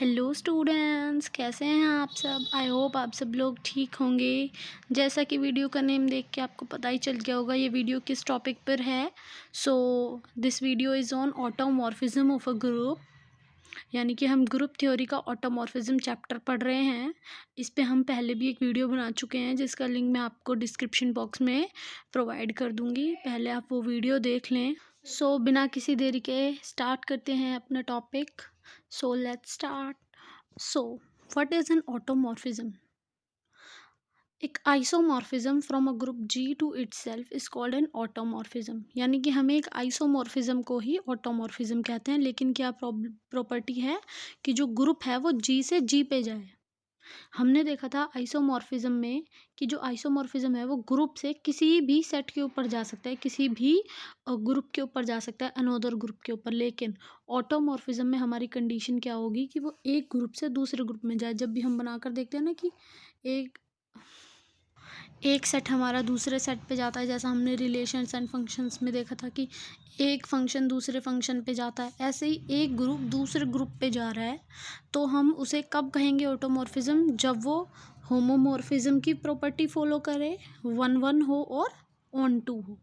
Hello students, कैसे हैं आप सब। आई होप आप सब लोग ठीक होंगे। जैसा कि वीडियो का नेम देख के आपको पता ही चल गया होगा ये वीडियो किस टॉपिक पर है। So this video is on automorphism of a group, यानी कि हम ग्रुप थ्योरी का ऑटोमॉर्फिज्म चैप्टर पढ़ रहे हैं। इस पे हम पहले भी एक वीडियो बना चुके हैं जिसका लिंक मैं आपको डिस्क्रिप्शन बॉक्स में प्रोवाइड कर दूँगी, पहले आप वो वीडियो देख लें। सो बिना किसी देरी के स्टार्ट करते हैं अपना topic. So let's start. So what is an automorphism? एक isomorphism from a group G to itself is called an automorphism। यानी कि हमें एक आइसोमॉर्फिज्म को ही ऑटोमॉर्फिज्म कहते हैं, लेकिन क्या प्रॉपर्टी है कि जो ग्रुप है वो G से G पे जाए। हमने देखा था आइसोमॉर्फिज्म में कि जो आइसोमॉर्फिज्म है वो ग्रुप से किसी भी सेट के ऊपर जा सकता है, किसी भी ग्रुप के ऊपर जा सकता है, अनदर ग्रुप के ऊपर। लेकिन ऑटोमॉर्फिज्म में हमारी कंडीशन क्या होगी कि वो एक ग्रुप से दूसरे ग्रुप में जाए। जब भी हम बनाकर देखते हैं ना कि एक सेट हमारा दूसरे सेट पे जाता है, जैसा हमने रिलेशंस एंड फंक्शंस में देखा था कि एक फंक्शन दूसरे फंक्शन पे जाता है, ऐसे ही एक ग्रुप दूसरे ग्रुप पे जा रहा है, तो हम उसे कब कहेंगे ऑटोमॉर्फिज्म? जब वो होमोमॉर्फिज्म की प्रॉपर्टी फॉलो करे, 1-1 हो और ऑन टू हो।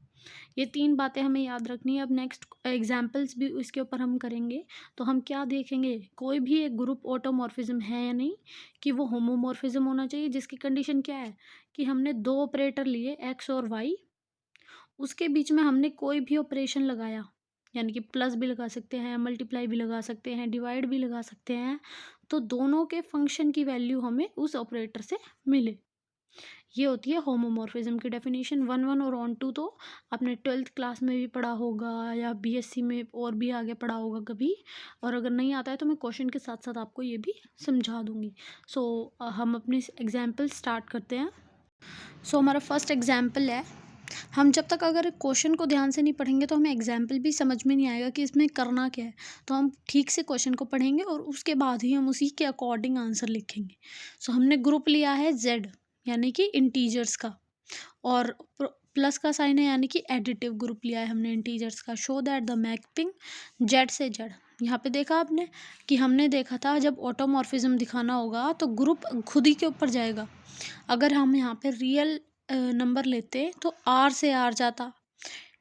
ये तीन बातें हमें याद रखनी है। अब नेक्स्ट एग्जाम्पल्स भी इसके ऊपर हम करेंगे, तो हम क्या देखेंगे, कोई भी एक ग्रुप ऑटोमॉर्फिज्म है या नहीं, कि वो होमोमॉर्फिज्म होना चाहिए, जिसकी कंडीशन क्या है कि हमने दो ऑपरेटर लिए x और y, उसके बीच में हमने कोई भी ऑपरेशन लगाया, यानी कि प्लस भी लगा सकते हैं, मल्टीप्लाई भी लगा सकते हैं, डिवाइड भी लगा सकते हैं, तो दोनों के फंक्शन की वैल्यू हमें उस ऑपरेटर से मिले। ये होती है होमोमॉर्फिज्म की डेफिनेशन। 1-1 और ऑन टू तो आपने 12th क्लास में भी पढ़ा होगा या बीएससी में और भी आगे पढ़ा होगा कभी, और अगर नहीं आता है तो मैं क्वेश्चन के साथ साथ आपको ये भी समझा दूंगी। सो हम अपनी एग्जाम्पल स्टार्ट करते हैं। सो हमारा फर्स्ट एग्जाम्पल है, हम जब तक अगर क्वेश्चन को ध्यान से नहीं पढ़ेंगे तो हमें एग्जाम्पल भी समझ में नहीं आएगा कि इसमें करना क्या है। तो हम ठीक से क्वेश्चन को पढ़ेंगे और उसके बाद ही हम उसी के अकॉर्डिंग आंसर लिखेंगे। सो हमने ग्रुप लिया है Z, यानी कि इंटीजर्स का, और प्लस का साइन है, यानी कि एडिटिव ग्रुप लिया है हमने इंटीजर्स का। Show that the mapping Z से Z। यहाँ पे देखा आपने कि हमने देखा था जब ऑटोमॉर्फिज्म दिखाना होगा तो ग्रुप खुद ही के ऊपर जाएगा। अगर हम यहाँ पे रियल नंबर लेते तो R से R जाता,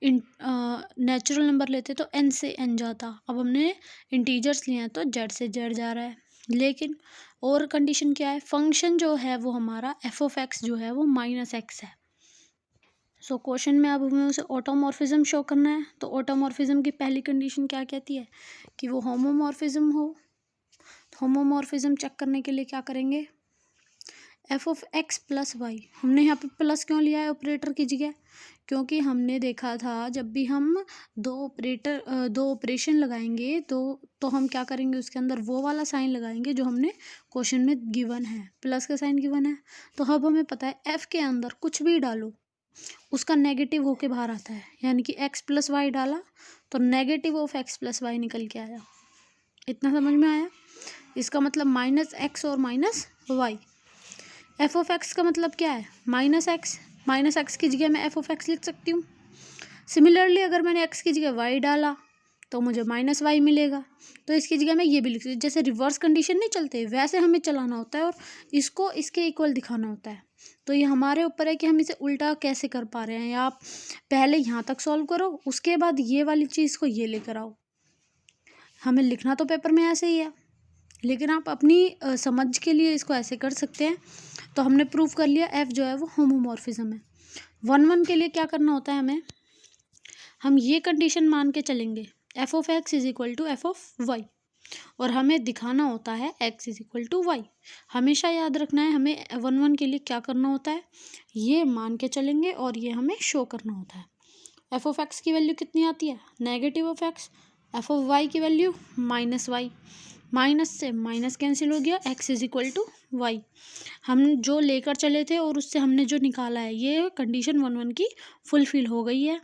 नेचुरल नंबर लेते तो N से N जाता। अब हमने इंटीजर्स लिए हैं तो Z से Z जा रहा है। लेकिन और कंडीशन क्या है, फंक्शन जो है वो हमारा f(x) जो है वो -x है। सो क्वेश्चन में अब हमें उसे ऑटोमॉर्फिज्म शो करना है, तो ऑटोमॉर्फिज्म की पहली कंडीशन क्या कहती है कि वो होमोमॉर्फिज्म हो। होमोमॉर्फिज्म चेक करने के लिए क्या करेंगे, f(x + y), हमने यहाँ पे प्लस क्यों लिया है ऑपरेटर की जगह, क्योंकि हमने देखा था जब भी हम दो ऑपरेशन लगाएंगे तो हम क्या करेंगे, उसके अंदर वो वाला साइन लगाएंगे जो हमने क्वेश्चन में गिवन है, प्लस का साइन गिवन है। तो अब हमें पता है f के अंदर कुछ भी डालो उसका नेगेटिव होके बाहर आता है, यानी कि x + y डाला तो नेगेटिव ऑफ x + y निकल के आया। इतना समझ में आया? इसका मतलब -x और -y। f(x) का मतलब क्या है, -x। -x की जगह मैं f(x) लिख सकती हूँ। सिमिलरली अगर मैंने x की जगह y डाला तो मुझे -y मिलेगा, तो इसकी जगह मैं ये भी लिख सकती हूँ। जैसे रिवर्स कंडीशन नहीं चलते, वैसे हमें चलाना होता है और इसको इसके इक्वल दिखाना होता है। तो ये हमारे ऊपर है कि हम इसे उल्टा कैसे कर पा रहे हैं, या आप पहले यहाँ तक सॉल्व करो, उसके बाद ये वाली चीज़ को ये लेकर आओ। हमें लिखना तो पेपर में ऐसे ही है, लेकिन आप अपनी समझ के लिए इसको ऐसे कर सकते हैं। तो हमने प्रूव कर लिया f जो है वो होमोमॉर्फिज्म है। 1-1 के लिए क्या करना होता है हमें, हम ये कंडीशन मान के चलेंगे f(x) = f(y), और हमें दिखाना होता है x = y। हमेशा याद रखना है हमें 1-1 के लिए क्या करना होता है, ये मान के चलेंगे और ये हमें शो करना होता है। f(x) की वैल्यू कितनी आती है, -x, f(y) की वैल्यू -y, माइनस से माइनस कैंसिल हो गया, x = y। हम जो लेकर चले थे और उससे हमने जो निकाला है, ये कंडीशन 1-1 की फुलफिल हो गई है।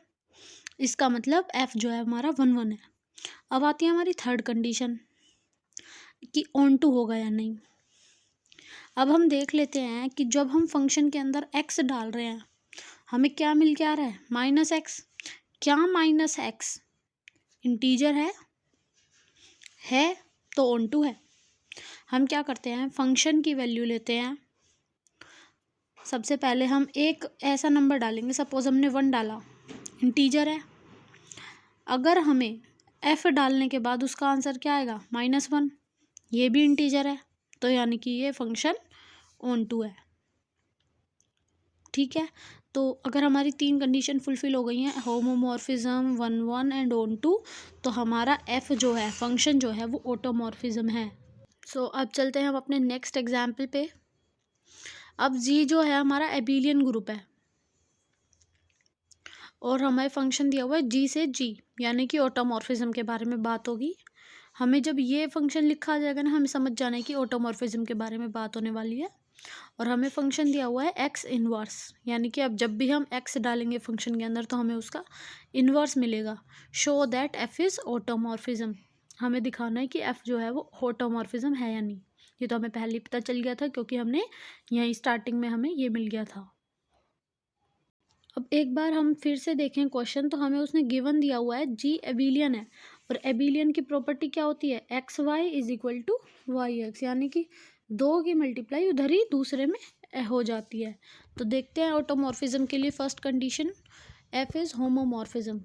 इसका मतलब f जो है हमारा 1-1 है। अब आती है हमारी थर्ड कंडीशन कि ऑन टू होगा या नहीं। अब हम देख लेते हैं कि जब हम फंक्शन के अंदर x डाल रहे हैं हमें क्या मिल के आ रहा है, -x। क्या -x इंटीजर है तो ऑन टू है। हम क्या करते हैं, फंक्शन की वैल्यू लेते हैं। सबसे पहले हम एक ऐसा नंबर डालेंगे, सपोज हमने 1 डाला, इंटीजर है। अगर हमें f डालने के बाद उसका आंसर क्या आएगा, -1, ये भी इंटीजर है, तो यानी कि ये फंक्शन ऑन टू है। ठीक है, तो अगर हमारी 3 कंडीशन फुलफिल हो गई हैं, होमोमॉर्फिज्म, 1 1 एंड ऑन टू, तो हमारा f जो है, फंक्शन जो है, वो ऑटोमॉर्फिज्म है। सो अब चलते हैं हम अपने नेक्स्ट एग्जाम्पल पे। अब g जो है हमारा एबिलियन ग्रुप है और हमें फंक्शन दिया हुआ है g से g, यानी कि ऑटोमॉर्फिज्म के बारे में बात होगी। हमें जब ये फंक्शन लिखा जाएगा ना, हमें समझ जाना है कि ऑटोमॉर्फिज्म के बारे में बात होने वाली है। और हमें फंक्शन दिया हुआ है x इनवर्स, यानी कि अब जब भी हम x डालेंगे फंक्शन के अंदर तो हमें उसका इनवर्स मिलेगा। Show that f is automorphism, हमें दिखाना है कि f जो है वो ऑटोमॉर्फिज्म है या नहीं। ये तो हमें पहले ही पता चल गया था क्योंकि हमने यहीं स्टार्टिंग में हमें ये मिल गया था। अब एक बार हम फिर से देखें क्वेश्चन, तो हमें उसने गिवन दिया हुआ है g एबिलियन है और एबिलियन की प्रॉपर्टी क्या होती है, X Y is equal to Y X, यानी कि 2 की मल्टीप्लाई उधर ही दूसरे में हो जाती है। तो देखते हैं ऑटोमॉर्फिज्म के लिए first condition, f is homomorphism,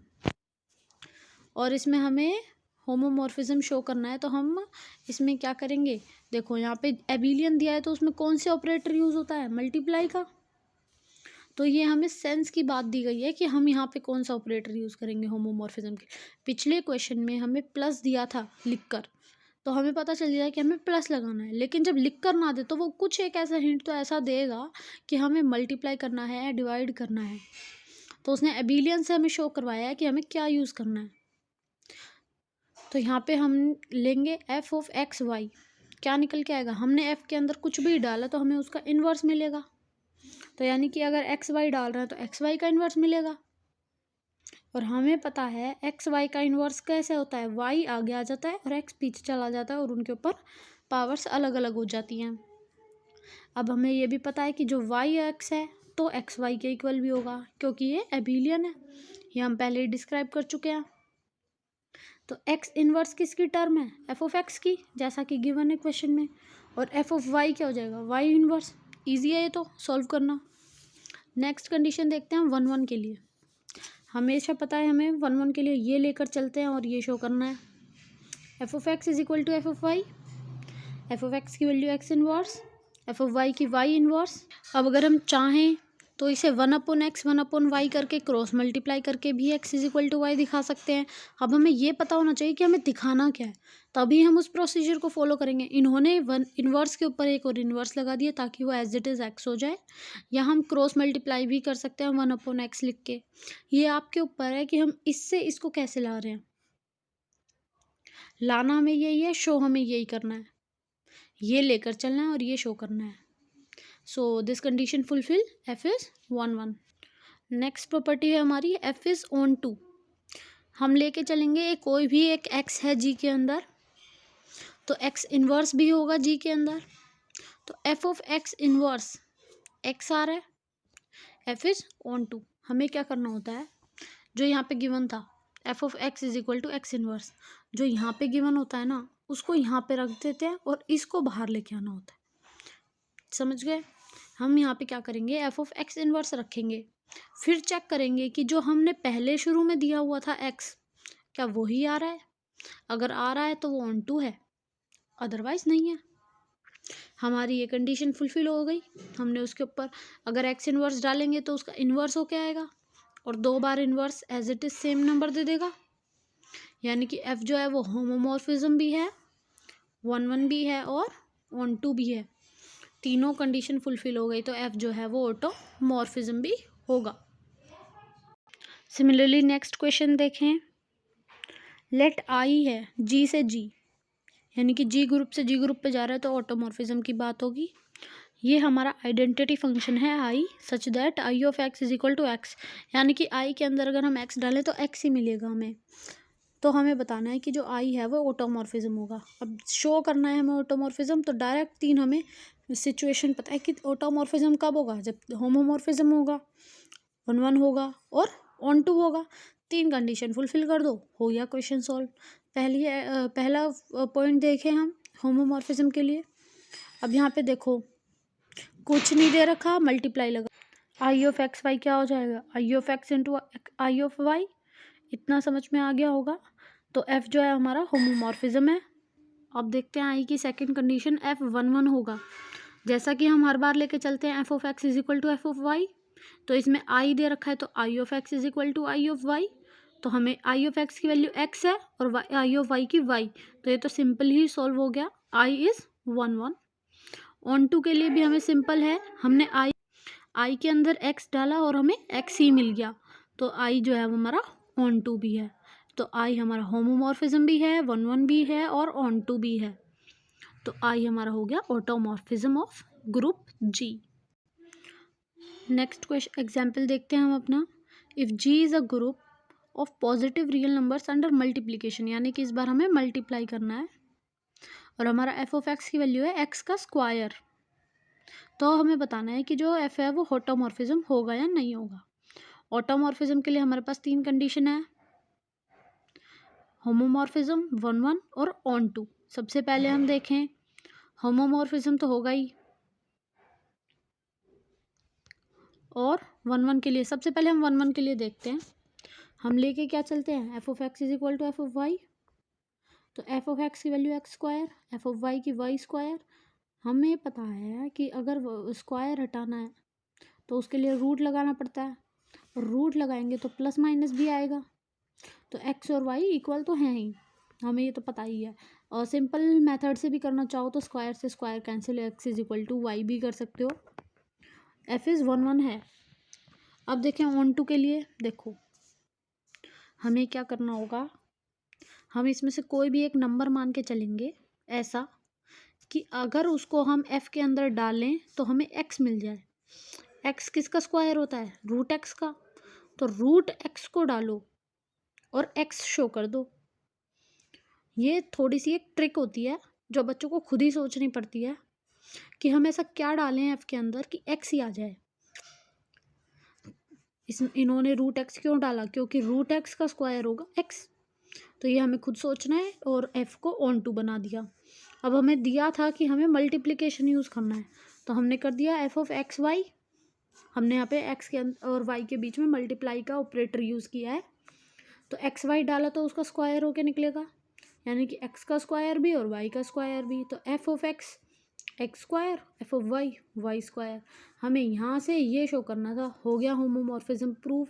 और इसमें हमें होमोमॉर्फिज्म शो करना है। तो हम इसमें क्या करेंगे, देखो यहाँ पे एबिलियन दिया है तो उसमें कौन से ऑपरेटर यूज़ होता है, मल्टीप्लाई का। तो ये हमें सेंस की बात दी गई है कि हम यहाँ पे कौन सा ऑपरेटर यूज़ करेंगे होमोमॉर्फिज्म के। पिछले क्वेश्चन में हमें प्लस दिया था लिखकर, तो हमें पता चल जाए कि हमें प्लस लगाना है, लेकिन जब लिख कर ना दे तो वो कुछ एक ऐसा हिंट तो ऐसा देगा कि हमें मल्टीप्लाई करना है, डिवाइड करना है। तो उसने एबिलियन से हमें शो करवाया है कि हमें क्या यूज़ करना है। तो यहाँ पे हम लेंगे f ऑफ एक्स वाई, क्या निकल के आएगा, हमने f के अंदर कुछ भी डाला तो हमें उसका इन्वर्स मिलेगा। तो यानी कि अगर एक्स वाई डाल रहे हैं तो एक्स वाई का इन्वर्स मिलेगा। और हमें पता है एक्स वाई का इन्वर्स कैसे होता है, वाई आगे आ जाता है और एक्स पीछे चला जाता है और उनके ऊपर पावर्स अलग अलग हो जाती हैं। अब हमें ये भी पता है कि जो वाई एक्स है तो एक्स वाई के इक्वल भी होगा क्योंकि ये एबिलियन है, ये हम पहले ही डिस्क्राइब कर चुके हैं। तो एक्स इन्वर्स किसकी टर्म है, एफ ऑफ एक्स की, जैसा कि गिवन है क्वेश्चन में। और एफ ऑफ वाई क्या हो जाएगा, वाई इन्वर्स। ईजी है ये तो सॉल्व करना। नेक्स्ट कंडीशन देखते हैं हम 1 1 के लिए। हमेशा पता है हमें 1 1 के लिए ये लेकर चलते हैं और ये शो करना है, f of x is equal to F of y. F of x की value x inverse, f of Y की वाई इन्वर्स। अब अगर हम चाहें तो इसे 1/x 1/y करके क्रॉस मल्टीप्लाई करके भी x is equal to Y दिखा सकते हैं। अब हमें ये पता होना चाहिए कि हमें दिखाना क्या है, तभी हम उस प्रोसीजर को फॉलो करेंगे। इन्होंने वन इन्वर्स के ऊपर एक और इन्वर्स लगा दिया ताकि वो एज इट इज़ x हो जाए, या हम क्रॉस मल्टीप्लाई भी कर सकते हैं 1/x लिख के। ये आपके ऊपर है कि हम इससे इसको कैसे ला रहे हैं। लाना हमें यही है, शो हमें यही करना है, ये लेकर चलना है और ये शो करना है। So this condition fulfil, f is 1 1। Next property है हमारी f इज़ ऑन टू। हम लेके चलेंगे कोई भी एक x है g के अंदर, तो x इन्वर्स भी होगा g के अंदर। तो f of x inverse x आ रहा है, f इज़ ऑन टू। हमें क्या करना होता है, जो यहाँ पे गिवन था f of x is equal to x inverse, जो यहाँ पे गिवन होता है ना उसको यहाँ पे रख देते हैं और इसको बाहर लेके आना होता है। समझ गए। हम यहाँ पे क्या करेंगे, f ऑफ x इन्वर्स रखेंगे, फिर चेक करेंगे कि जो हमने पहले शुरू में दिया हुआ था x, क्या वही आ रहा है। अगर आ रहा है तो वो ऑन टू है, अदरवाइज नहीं है। हमारी ये कंडीशन फुलफिल हो गई। हमने उसके ऊपर अगर x इन्वर्स डालेंगे तो उसका इन्वर्स होके आएगा और 2 बार inverse as it is same number दे देगा, यानी कि f जो है वो होमोमॉर्फिज्म भी है, 1 1 भी है और ऑन टू भी है। तीनों कंडीशन फुलफिल हो गई तो f जो है वो ऑटोमॉर्फिज्म भी होगा। सिमिलरली नेक्स्ट क्वेश्चन देखें, लेट आई है g से g, यानी कि g ग्रुप से g ग्रुप पे जा रहा है तो ऑटोमॉर्फिज्म की बात होगी। ये हमारा आइडेंटिटी फंक्शन है i such that i of x is equal to x, यानी कि i के अंदर अगर हम x डालें तो x ही मिलेगा हमें। तो हमें बताना है कि जो i है वो ऑटोमॉर्फिज्म होगा। अब शो करना है हमें ऑटोमॉर्फिज्म, तो डायरेक्ट 3 हमें सिचुएशन पता है कि ऑटोमॉर्फिज्म कब होगा, जब होमोमॉर्फिज्म होगा, 1 1 होगा और ऑन टू होगा। 3 कंडीशन फुलफिल कर दो, हो गया क्वेश्चन सॉल्व। पहला पॉइंट देखें हम होमोमॉर्फिज्म के लिए। अब यहाँ पे देखो कुछ नहीं दे रखा, मल्टीप्लाई लगा, आई ऑफ एक्स वाई क्या हो जाएगा, i of x into i of y. इतना समझ में आ गया होगा। तो एफ जो है हमारा होमोमॉर्फिज्म है। अब देखते हैं आई की सेकंड कंडीशन, एफ 1 1 होगा। जैसा कि हम हर बार लेके चलते हैं F of x is equal to F of Y, तो इसमें आई दे रखा है तो i of x is equal to i of Y. तो हमें आई ऑफ एक्स की वैल्यू एक्स है और आई ऑफ वाई की वाई, तो ये तो सिंपल ही सॉल्व हो गया। I is 1 1। ऑन टू के लिए भी हमें सिंपल है, हमने आई के अंदर एक्स डाला और हमें एक्स ही मिल गया, तो आई जो है वो हमारा ऑन टू भी है। तो आई हमारा होमोमॉर्फिज्म भी है, 1 1 भी है और ऑन टू भी है। तो आई हमारा हो गया automorphism of group G. Next question example देखते हैं हम अपना। If G is a group of positive real numbers under multiplication, यानी कि इस बार हमें मल्टीप्लाई करना है और हमारा एफ ऑफ एक्स की वैल्यू है एक्स का स्क्वायर, तो हमें बताना है कि जो एफ है वो ऑटोमॉर्फिज्म होगा या नहीं होगा। ऑटोमॉर्फिज्म के लिए हमारे पास 3 कंडीशन है, होमोमॉर्फिज्म, 1 1 और ऑन टू। सबसे पहले हम देखें होमोमॉर्फिज्म तो होगा ही, और 1 1 के लिए सबसे पहले हम 1 1 के लिए देखते हैं। हम लेके क्या चलते हैं, F of x is equal to F of Y, तो एफ ऑफ एक्स की value X square, F of Y की वाई स्क्वायर। हमें पता है कि अगर स्क्वायर हटाना है तो उसके लिए रूट लगाना पड़ता है, और रूट लगाएंगे तो प्लस माइनस भी आएगा, तो एक्स और वाई इक्वल तो हैं ही, हमें ये तो पता ही है। और सिंपल मेथड से भी करना चाहो तो स्क्वायर से square cancel, X is equal to Y भी कर सकते हो। एफ इज़ 1 1 है। अब देखें ऑन टू के लिए, देखो हमें क्या करना होगा, हम इसमें से कोई भी एक नंबर मान के चलेंगे ऐसा कि अगर उसको हम एफ के अंदर डालें तो हमें एक्स मिल जाए। एक्स किसका स्क्वायर होता है, रूट एक्स का, तो रूट एक्स को डालो और एक्स शो कर दो। ये थोड़ी सी एक ट्रिक होती है जो बच्चों को खुद ही सोचनी पड़ती है कि हम ऐसा क्या डालें एफ के अंदर कि एक्स ही आ जाए। इन्होंने रूट एक्स क्यों डाला, क्योंकि रूट एक्स का स्क्वायर होगा एक्स, तो ये हमें खुद सोचना है, और एफ को ऑन टू बना दिया। अब हमें दिया था कि हमें मल्टीप्लिकेशन यूज़ करना है, तो हमने कर दिया एफ ऑफ एक्स वाई, हमने यहाँ पे एक्स के और वाई के बीच में मल्टीप्लाई का ऑपरेटर यूज़ किया है, तो एक्स वाई डाला तो उसका स्क्वायर होके निकलेगा, यानी कि एक्स का स्क्वायर भी और वाई का स्क्वायर भी, तो F of X X square, F of Y Y square. हमें यहाँ से ये शो करना था, हो गया होमोमॉर्फिज्म प्रूफ।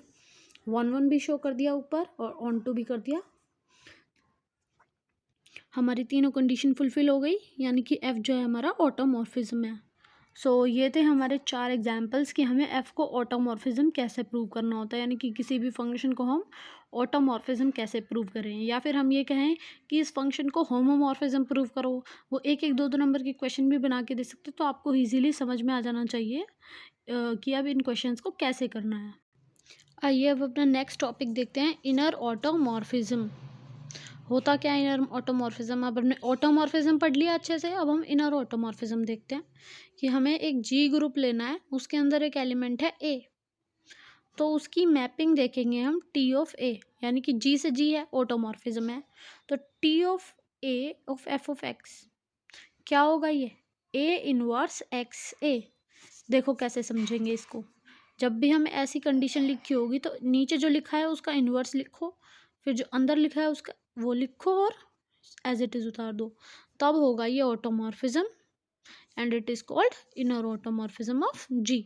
1 1 भी शो कर दिया ऊपर और ऑन टू भी कर दिया, हमारी तीनों कंडीशन फुलफिल हो गई, यानी कि एफ जो है हमारा ऑटोमॉर्फिज्म है। सो ये थे हमारे 4 एग्जाम्पल्स कि हमें एफ को ऑटोमॉर्फिज्म कैसे प्रूव करना होता है, यानी कि किसी भी फंक्शन को हम ऑटोमॉर्फिज्म कैसे प्रूव करें, या फिर हम ये कहें कि इस फंक्शन को होमोमॉर्फिज्म प्रूव करो। वो एक एक दो दो नंबर के क्वेश्चन भी बना के दे सकते, तो आपको ईजिली समझ में आ जाना चाहिए कि अब इन क्वेश्चंस को कैसे करना है। आइए अब अपना नेक्स्ट टॉपिक देखते हैं, इनर ऑटोमॉर्फिज्म। होता क्या है इनर ऑटोमॉर्फिज्म, अब हमने ऑटोमॉर्फिज्म पढ़ लिया अच्छे से, अब हम इनर ऑटोमॉर्फिज्म देखते हैं कि हमें एक जी ग्रुप लेना है, उसके अंदर एक एलिमेंट है ए, तो उसकी मैपिंग देखेंगे हम टी ऑफ ए, यानी कि जी से जी है, ऑटोमॉर्फिज्म है, तो T of A of F of x क्या होगा, ये ए इनवर्स एक्स ए। देखो कैसे समझेंगे इसको, जब भी हमें ऐसी कंडीशन लिखी होगी तो नीचे जो लिखा है उसका इन्वर्स लिखो, फिर जो अंदर लिखा है उसका वो लिखो और एज इट इज़ उतार दो, तब होगा ये automorphism, and it is called inner automorphism of G.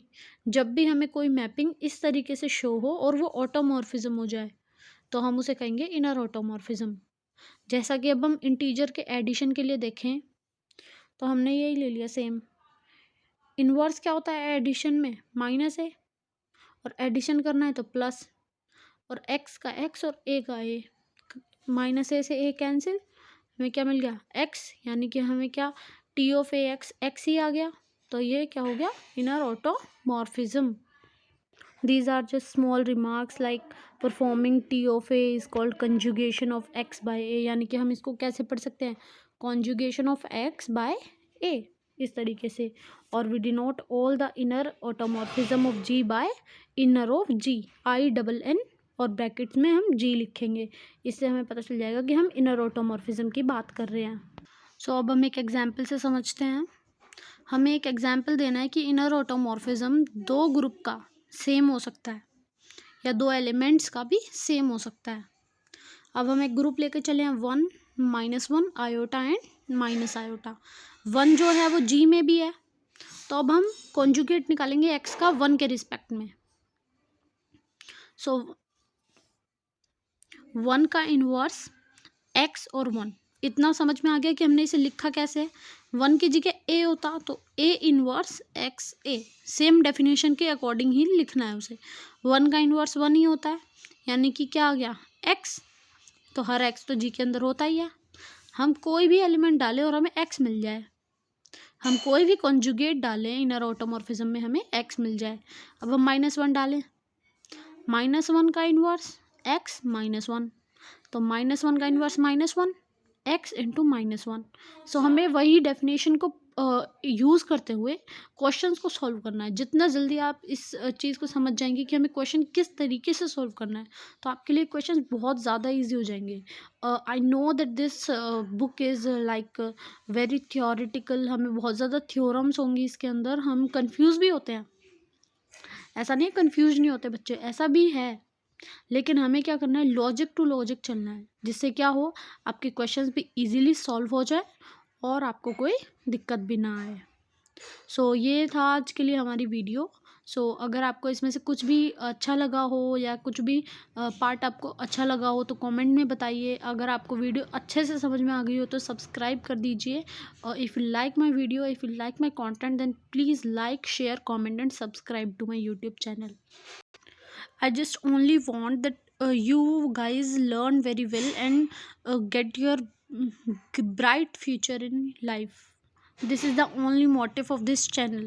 जब भी हमें कोई मैपिंग इस तरीके से शो हो और वो ऑटोमॉर्फिज्म हो जाए तो हम उसे कहेंगे इनर ऑटोमॉर्फिज्म। जैसा कि अब हम इंटीजर के एडिशन के लिए देखें तो हमने यही ले लिया सेम। इन्वर्स क्या होता है एडिशन में, माइनस है, और एडिशन करना है तो प्लस, और एक्स का एक्स और ए का ए, माइनस ए से ए कैंसिल, हमें क्या मिल गया एक्स, यानी कि हमें क्या t of a x x ही आ गया, तो ये क्या हो गया inner automorphism. These are just small remarks like performing T of A is called conjugation of X by A, यानी कि हम इसको कैसे पढ़ सकते हैं, conjugation of X by A इस तरीके से, और we denote all the inner automorphism of G by inner of G, INN और ब्रैकेट्स में हम G लिखेंगे, इससे हमें पता चल जाएगा कि हम इनर ऑटोमॉर्फिज्म की बात कर रहे हैं। सो अब हम एक एग्जाम्पल से समझते हैं। हमें एक एग्जाम्पल देना है कि इनर ऑटोमॉर्फिज्म दो ग्रुप का सेम हो सकता है या दो एलिमेंट्स का भी सेम हो सकता है। अब हम एक ग्रुप लेके चले हैं 1 -1 आयोटा एंड माइनस आयोटा। 1 जो है वो जी में भी है, तो अब हम कॉन्जुगेट निकालेंगे एक्स का 1 के रिस्पेक्ट में। सो 1 का इनवर्स एक्स और 1, इतना समझ में आ गया कि हमने इसे लिखा कैसे है। 1 की जगह ए होता तो A inverse x A, same definition के अकॉर्डिंग ही लिखना है उसे। 1 का इनवर्स 1 ही होता है, यानी कि क्या आ गया एक्स, तो हर एक्स तो जी के अंदर होता ही है। हम कोई भी एलिमेंट डालें और हमें एक्स मिल जाए, हम कोई भी कॉन्जुगेट डालें इनर ऑटोमॉर्फिज्म में हमें एक्स मिल जाए। अब हम -1 डालें, -1 का इनवर्स एक्स -1, तो -1 का इनवर्स -1 एक्स इंटू -1। सो हमें वही डेफिनेशन को यूज़ करते हुए क्वेश्चंस को सॉल्व करना है। जितना जल्दी आप इस चीज़ को समझ जाएंगे कि हमें क्वेश्चन किस तरीके से सॉल्व करना है, तो आपके लिए क्वेश्चंस बहुत ज़्यादा इजी हो जाएंगे। I know that this book is like very theoretical, हमें बहुत ज़्यादा थ्योरम्स होंगी इसके अंदर, हम कंफ्यूज भी होते हैं। ऐसा नहीं है कंफ्यूज नहीं होते बच्चे, ऐसा भी है, लेकिन हमें क्या करना है, लॉजिक टू लॉजिक चलना है, जिससे क्या हो आपके क्वेश्चंस भी इजीली सॉल्व हो जाए और आपको कोई दिक्कत भी ना आए। सो ये था आज के लिए हमारी वीडियो। सो अगर आपको इसमें से कुछ भी अच्छा लगा हो या कुछ भी पार्ट आपको अच्छा लगा हो तो कमेंट में बताइए। अगर आपको वीडियो अच्छे से समझ में आ गई हो तो सब्सक्राइब कर दीजिए। और if you like my video, if you like my content, then please like, share, comment and subscribe to my YouTube channel. I just only want that you guys learn very well and get your bright future in life. This is the only motive of this channel.